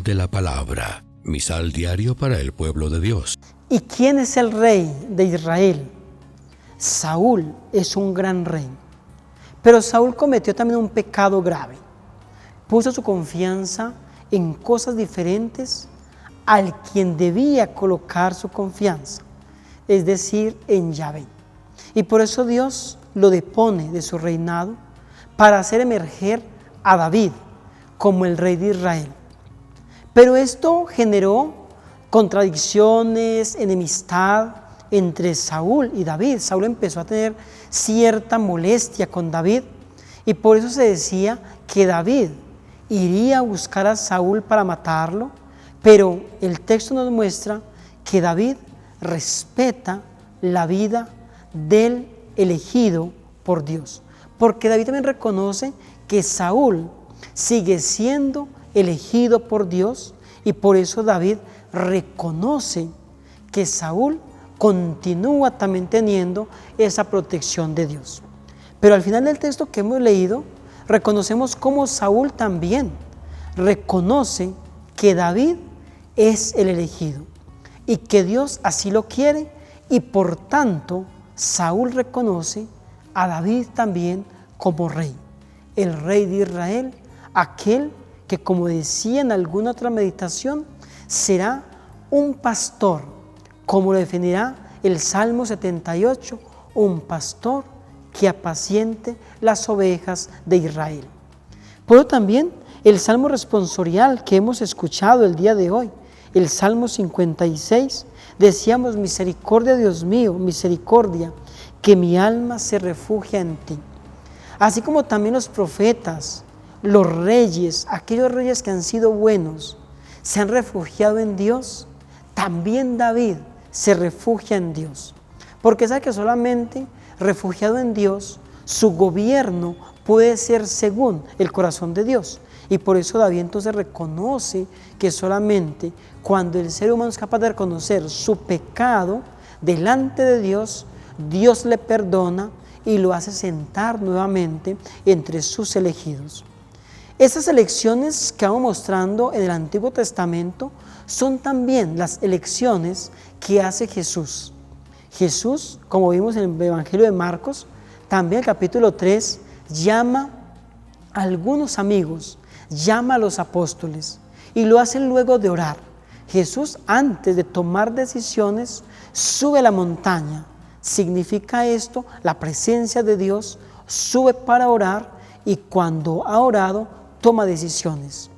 Pan de la Palabra, misal diario para el pueblo de Dios. ¿Y quién es el rey de Israel? Saúl es un gran rey. Pero Saúl cometió también un pecado grave. Puso su confianza en cosas diferentes al quien debía colocar su confianza, es decir, en Yahvé. Y por eso Dios lo depone de su reinado para hacer emerger a David como el rey de Israel. Pero esto generó contradicciones, enemistad entre Saúl y David. Saúl empezó a tener cierta molestia con David y por eso se decía que David iría a buscar a Saúl para matarlo, pero el texto nos muestra que David respeta la vida del elegido por Dios, porque David también reconoce que Saúl sigue siendo elegido por Dios y por eso David reconoce que Saúl continúa también teniendo esa protección de Dios. Pero al final del texto que hemos leído, reconocemos cómo Saúl también reconoce que David es el elegido y que Dios así lo quiere, y por tanto Saúl reconoce a David también como rey, el rey de Israel, aquel que, como decía en alguna otra meditación, será un pastor, como lo definirá el Salmo 78, un pastor que apaciente las ovejas de Israel. Pero también el Salmo responsorial que hemos escuchado el día de hoy, el Salmo 56, decíamos: misericordia, Dios mío, misericordia, que mi alma se refugia en ti. Así como también los profetas, los reyes, aquellos reyes que han sido buenos, se han refugiado en Dios, también David se refugia en Dios. Porque sabe que solamente refugiado en Dios, su gobierno puede ser según el corazón de Dios. Y por eso David entonces reconoce que solamente cuando el ser humano es capaz de reconocer su pecado delante de Dios, Dios le perdona y lo hace sentar nuevamente entre sus elegidos. Estas elecciones que vamos mostrando en el Antiguo Testamento son también las elecciones que hace Jesús. Jesús, como vimos en el Evangelio de Marcos, también el capítulo 3, llama a algunos amigos, llama a los apóstoles y lo hace luego de orar. Jesús, antes de tomar decisiones, sube a la montaña. Significa esto la presencia de Dios, sube para orar y cuando ha orado, toma decisiones.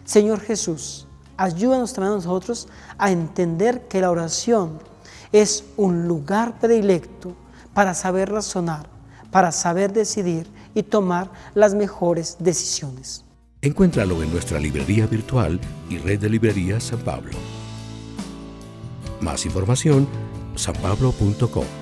Señor Jesús, ayúdanos también a nosotros a entender que la oración es un lugar predilecto para saber razonar, para saber decidir y tomar las mejores decisiones. Encuéntralo en nuestra librería virtual y red de librerías San Pablo. Más información: sanpablo.com.